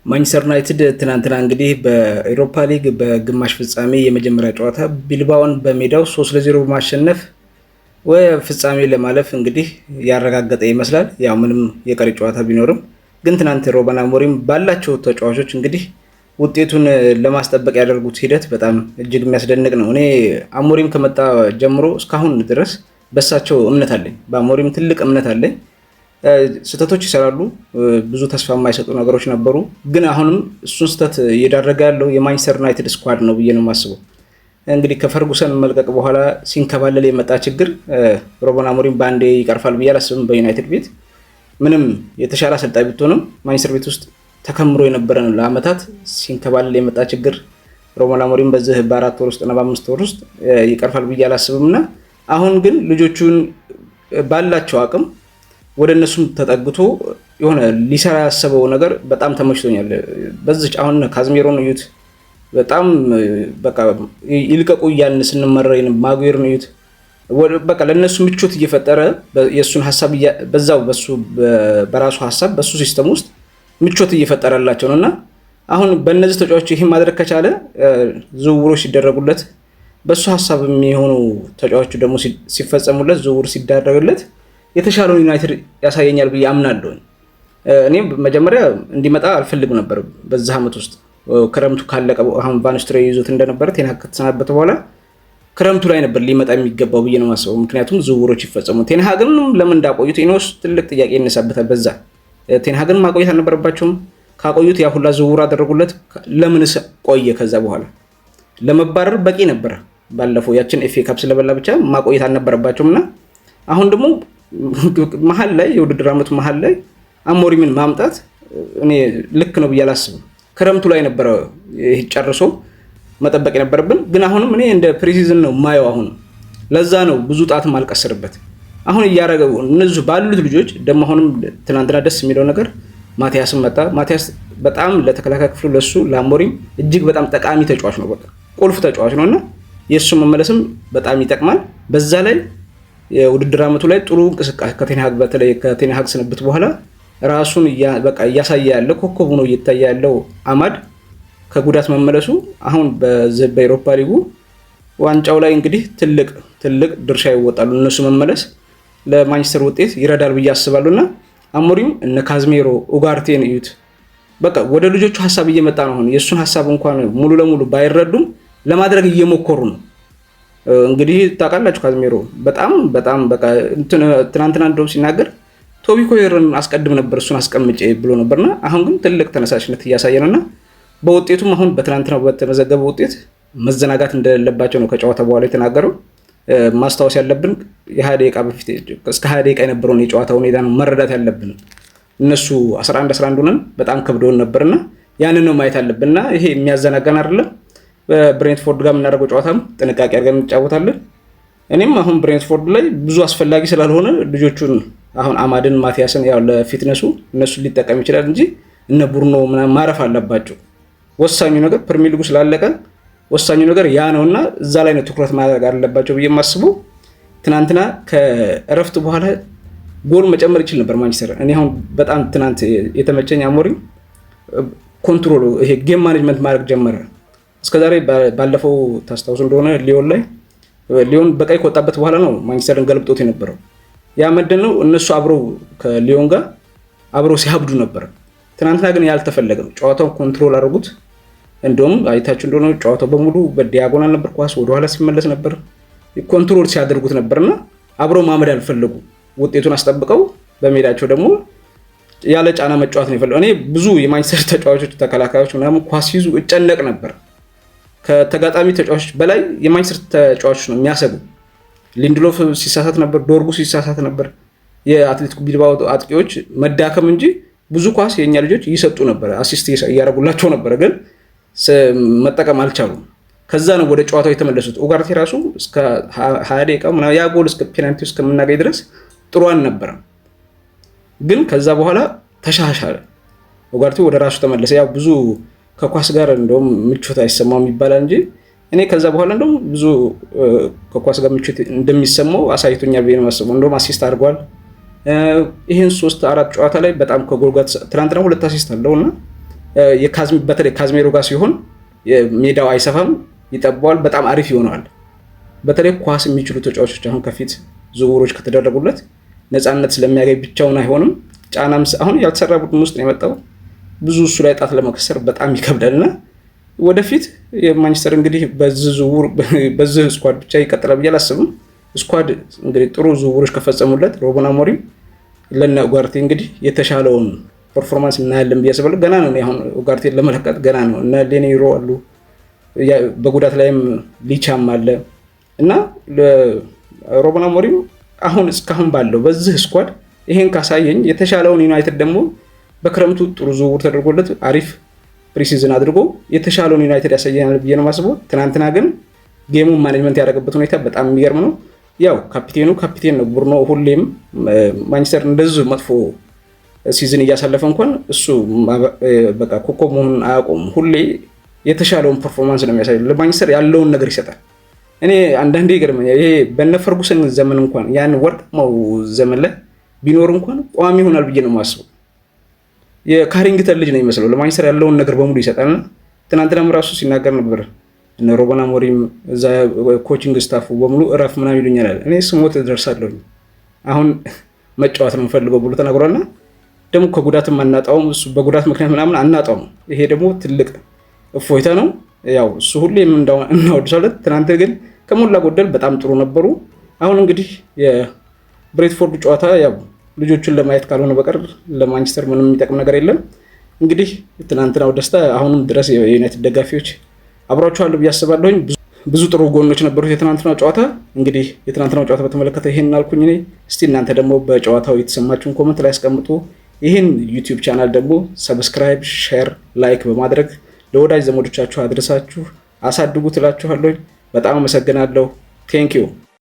ማንቸስተር ዩናይትድ ትናንትና እንግዲህ በኤሮፓ ሊግ በግማሽ ፍጻሜ የመጀመሪያ ጨዋታ ቢልባውን በሜዳው 3-0 በማሸነፍ ወደ ፍጻሜ ለማለፍ እንግዲህ ያረጋገጠ ይመስላል። ያው ምንም የቀሪ ጨዋታ ቢኖርም ግን ትናንት ሩበን አሞሪም ባላቸው ተጫዋቾች እንግዲህ ውጤቱን ለማስጠበቅ ያደርጉት ሂደት በጣም እጅግ የሚያስደንቅ ነው። እኔ አሞሪም ከመጣ ጀምሮ እስካሁን ድረስ በሳቸው እምነት አለኝ። በአሞሪም ትልቅ እምነት አለኝ። ስህተቶች ይሰራሉ፣ ብዙ ተስፋ የማይሰጡ ነገሮች ነበሩ። ግን አሁንም እሱን ስህተት እየዳረገ ያለው የማንቸስተር ዩናይትድ ስኳድ ነው ብዬ ነው የማስበው። እንግዲህ ከፈርጉሰን መልቀቅ በኋላ ሲንከባለል የመጣ ችግር ሩበን አሞሪም በአንዴ ይቀርፋል ብዬ አላስብም። በዩናይትድ ቤት ምንም የተሻለ አሰልጣኝ ብትሆንም ማንቸስተር ቤት ውስጥ ተከምሮ የነበረ ነው ለአመታት ሲንከባለል የመጣ ችግር ሩበን አሞሪም በዚህ በ4 ወር ውስጥ እና በ5 ወር ውስጥ ይቀርፋል ብዬ አላስብም እና አሁን ግን ልጆቹን ባላቸው አቅም ወደ እነሱም ተጠግቶ የሆነ ሊሰራ ያሰበው ነገር በጣም ተመችቶኛል። በዚህ አሁን ካዝሜሮን እዩት፣ በጣም በቃ ይልቀቁ እያልን ስንመረር ማጉዌርን እዩት፣ በቃ ለነሱ ምቾት እየፈጠረ የሱን ሐሳብ በዛው በራሱ ሐሳብ በሱ ሲስተም ውስጥ ምቾት እየፈጠረላቸው ነውና አሁን በእነዚህ ተጫዋቾች ይሄን ማድረግ ከቻለ ዝውውሮች ሲደረጉለት በሱ ሐሳብ የሚሆኑ ተጫዋቾች ደግሞ ሲፈጸሙለት ዝውውር ሲደረግለት የተሻለውን ዩናይትድ ያሳየኛል ብዬ አምናለሁ። እኔም መጀመሪያ እንዲመጣ አልፈልግም ነበር። በዛ አመት ውስጥ ክረምቱ ካለቀ አሁን ቫን ኒስተልሮይ ይዞት እንደነበረ ቴን ሃግ ከተሰናበተ በኋላ ክረምቱ ላይ ነበር ሊመጣ የሚገባው ብዬ ነው የማስበው። ምክንያቱም ዝውውሮች ይፈጸሙ። ቴን ሃግን ለምን እንዳቆዩት ኢኖስ ትልቅ ጥያቄ ይነሳበታል። በዛ ቴን ሃግን ማቆየት አልነበረባቸውም። ካቆዩት ያ ሁላ ዝውውር አደረጉለት። ለምንስ ቆየ? ከዛ በኋላ ለመባረር በቂ ነበር። ባለፈው ያችን ኤፍኤ ካፕ ስለበላ ብቻ ማቆየት አልነበረባቸውምና አሁን ደግሞ መሀል ላይ የውድድር አመቱ መሀል ላይ አሞሪምን ማምጣት እኔ ልክ ነው ብዬ አላስብም። ክረምቱ ላይ ነበረ ይሄ ጨርሶ መጠበቅ የነበረብን። ግን አሁንም እኔ እንደ ፕሪሲዝን ነው ማየው። አሁን ለዛ ነው ብዙ ጣትም አልቀሰርበት። አሁን እያረገው እነዚህ ባሉት ልጆች ደግሞ አሁንም ትናንትና ደስ የሚለው ነገር ማቲያስም መጣ። ማቲያስ በጣም ለተከላካይ ክፍሉ ለሱ ለአሞሪም እጅግ በጣም ጠቃሚ ተጫዋች ነው። በቃ ቁልፍ ተጫዋች ነውና የሱ መመለስም በጣም ይጠቅማል። በዛ ላይ የውድድር አመቱ ላይ ጥሩ እንቅስቃሴ ከቴን ሃግ በተለይ ከቴን ሃግ ስንብት በኋላ ራሱን በቃ እያሳየ ያለ ኮከብ ሆኖ እየታየ ያለው አማድ ከጉዳት መመለሱ አሁን በኤሮፓ ሊጉ ዋንጫው ላይ እንግዲህ ትልቅ ድርሻ ይወጣሉ። እነሱ መመለስ ለማንቸስተር ውጤት ይረዳል ብዬ አስባለሁና አሞሪም እነ ካዝሜሮ ኡጋርቴን እዩት። በቃ ወደ ልጆቹ ሐሳብ እየመጣ ነው። አሁን የሱን ሐሳብ እንኳን ሙሉ ለሙሉ ባይረዱም ለማድረግ እየሞከሩ ነው። እንግዲህ ታውቃላችሁ ካዝሜሮ በጣም በቃ ትናንትና እንደውም ሲናገር ቶቢ ኮይርን አስቀድም ነበር እሱን አስቀምጬ ብሎ ነበርና አሁን ግን ትልቅ ተነሳሽነት እያሳየ ነውና በውጤቱም አሁን በትናንትናው በተመዘገበው ውጤት መዘናጋት እንደሌለባቸው ነው ከጨዋታ በኋላ የተናገረው። ማስታወስ ያለብን የ20 ደቂቃ በፊት እስከ 20 ደቂቃ የነበረውን የጨዋታ ሁኔታ ነው መረዳት ያለብን። እነሱ 11 ሆነን በጣም ከብዶን ነበርና ያንን ነው ማየት ያለብንና ይሄ የሚያዘናጋን አይደለም። በብሬንትፎርድ ጋር የምናደርገው ጨዋታም ጥንቃቄ አድርገን እንጫወታለን። እኔም አሁን ብሬንትፎርድ ላይ ብዙ አስፈላጊ ስላልሆነ ልጆቹን አሁን አማድን ማቲያስን ያው ለፊትነሱ እነሱን ሊጠቀም ይችላል እንጂ እነ ቡርኖ ምናምን ማረፍ አለባቸው። ወሳኙ ነገር ፕሪሚየር ሊጉ ስላለቀ ወሳኙ ነገር ያ ነውና እዛ ላይ ነው ትኩረት ማድረግ አለባቸው ብዬ የማስበው። ትናንትና ከእረፍት በኋላ ጎል መጨመር ይችል ነበር ማንቸስተር። እኔ አሁን በጣም ትናንት የተመቸኝ አሞሪም ኮንትሮል ይሄ ጌም ማኔጅመንት ማድረግ ጀመረ። እስከዛሬ ባለፈው ታስታውሱ እንደሆነ ሊዮን በቀይ ከወጣበት በኋላ ነው ማንቸስተርን ገልብጦት የነበረው። ያ ምንድነው እነሱ አብረው ከሊዮን ጋር አብረው ሲያብዱ ነበር። ትናንትና ግን ያልተፈለገም ጨዋታውን ኮንትሮል አድርጉት። እንደውም አይታችሁ እንደሆነ ጨዋታው በሙሉ በዲያጎናል ነበር፣ ኳስ ወደ ኋላ ሲመለስ ነበር፣ ኮንትሮል ሲያደርጉት ነበርና አብረው ማመድ አልፈለጉ። ውጤቱን አስጠብቀው በሜዳቸው ደግሞ ያለ ጫና መጫወት ነው የፈለጉ። እኔ ብዙ የማንቸስተር ተጫዋቾች ተከላካዮች ምናምን ኳስ ይዙ እጨነቅ ነበር። ከተጋጣሚ ተጫዋቾች በላይ የማንቸስተር ተጫዋቾች ነው የሚያሰጉ። ሊንድሎፍ ሲሳሳት ነበር፣ ዶርጉ ሲሳሳት ነበር። የአትሌቲኮ ቢልባኦ አጥቂዎች መዳከም እንጂ ብዙ ኳስ የኛ ልጆች ይሰጡ ነበር፣ አሲስት እያደረጉላቸው ነበር፣ ግን መጠቀም አልቻሉም። ከዛ ነው ወደ ጨዋታው የተመለሱት። ኡጋርቴ ራሱ እስከ 20 ደቂቃ ያ ጎል እስከ ፔናልቲ እስከምናገኝ ድረስ ጥሩ አልነበረም፣ ግን ከዛ በኋላ ተሻሻለ። ኡጋርቴ ወደ ራሱ ተመለሰ። ያው ብዙ ከኳስ ጋር እንደውም ምቾት አይሰማውም ይባላል እንጂ እኔ ከዛ በኋላ እንደውም ብዙ ከኳስ ጋር ምቾት እንደሚሰማው አሳይቶኛል ብዬ ነው የማስበው። እንደውም አሲስት አድርጓል። ይሄን 3-4 ጨዋታ ላይ በጣም ከጎል ጋር ትናንትና 2 አሲስት አለውና በተለይ ካዝሜሮ ጋር ሲሆን ሜዳው አይሰፋም፣ ይጠባዋል፣ በጣም አሪፍ ይሆናል። በተለይ ኳስ የሚችሉ ተጫዋቾች አሁን ከፊት ዝውውሮች ከተደረጉለት ነፃነት ስለሚያገኝ ብቻውን አይሆንም። ጫናም አሁን ያልተሰራ ቡድን ውስጥ ነው የመጣው። ብዙ እሱ ላይ ጣት ለመከሰር በጣም ይከብዳልና ወደፊት የማንቸስተር እንግዲህ በዚህ ስኳድ ብቻ ይቀጥላል ብዬ አላስብም። ስኳድ እንግዲህ ጥሩ ዝውውሮች ከፈጸሙለት ሩበን አሞሪም ለነ ኡጋርቴ እንግዲህ የተሻለውን ፐርፎርማንስ እናያለን ብዬ አስባለሁ። ገና ነው አሁን ኡጋርቴን ለመለቀጥ ገና ነው። እነ ሌኔሮ አሉ፣ በጉዳት ላይም ሊቻም አለ እና ሩበን አሞሪም አሁን እስካሁን ባለው በዚህ ስኳድ ይሄን ካሳየኝ የተሻለውን ዩናይትድ ደግሞ በክረምቱ ጥሩ ዝውውር ተደርጎለት አሪፍ ፕሪሲዝን አድርጎ የተሻለውን ዩናይትድ ያሳየናል ብዬ ነው የማስበው። ትናንትና ግን ጌሙን ማኔጅመንት ያደረገበት ሁኔታ በጣም የሚገርም ነው። ያው ካፒቴን ነው ቡርኖ። ሁሌም ማንቸስተር እንደዚህ መጥፎ ሲዝን እያሳለፈ እንኳን እሱ በቃ ኮከብ መሆኑን አያውቁም። ሁሌ የተሻለውን ፐርፎርማንስ ነው የሚያሳይ፣ ለማንቸስተር ያለውን ነገር ይሰጣል። እኔ አንዳንዴ ይገርመኛል ይሄ በነ ፈርጉሰን ዘመን እንኳን ያን ወርቃማው ዘመን ላይ ቢኖር እንኳን ቋሚ ይሆናል ብዬ ነው የማስበው። የካሪንግተን ልጅ ነው የሚመስለው፣ ለማንቸስተር ያለውን ነገር በሙሉ ይሰጣልና ትናንትናም ራሱ ሲናገር ነበር እነ ሩበን አሞሪም እዛ ኮቺንግ ስታፉ በሙሉ እረፍ ምናምን ይሉኛል አለ። እኔ ስሞት ደርሳለሁ አሁን መጫወት ነው የምፈልገው ብሎ ተናግሯልና ደግሞ ከጉዳትም አናጣውም፣ እሱ በጉዳት ምክንያት ምናምን አናጣውም። ይሄ ደግሞ ትልቅ እፎይታ ነው። ያው እሱ ሁሌም እናወድሳለን። ትናንት ግን ከሞላ ጎደል በጣም ጥሩ ነበሩ። አሁን እንግዲህ የብሬንትፎርድ ጨዋታ ያው ልጆቹን ለማየት ካልሆነ በቀር ለማንቸስተር ምንም የሚጠቅም ነገር የለም። እንግዲህ ትናንትናው ደስታ አሁንም ድረስ የዩናይትድ ደጋፊዎች አብሯቸዋለሁ ብዬ አስባለሁኝ። ብዙ ጥሩ ጎኖች ነበሩት የትናንትናው ጨዋታ። እንግዲህ የትናንትናው ጨዋታ በተመለከተ ይሄን አልኩኝ እኔ። እስቲ እናንተ ደግሞ በጨዋታው የተሰማችሁን ኮመንት ላይ አስቀምጡ። ይህን ዩቲዩብ ቻናል ደግሞ ሰብስክራይብ፣ ሼር፣ ላይክ በማድረግ ለወዳጅ ዘመዶቻችሁ አድርሳችሁ አሳድጉ ትላችኋለሁ። በጣም አመሰግናለሁ። ቴንኪዩ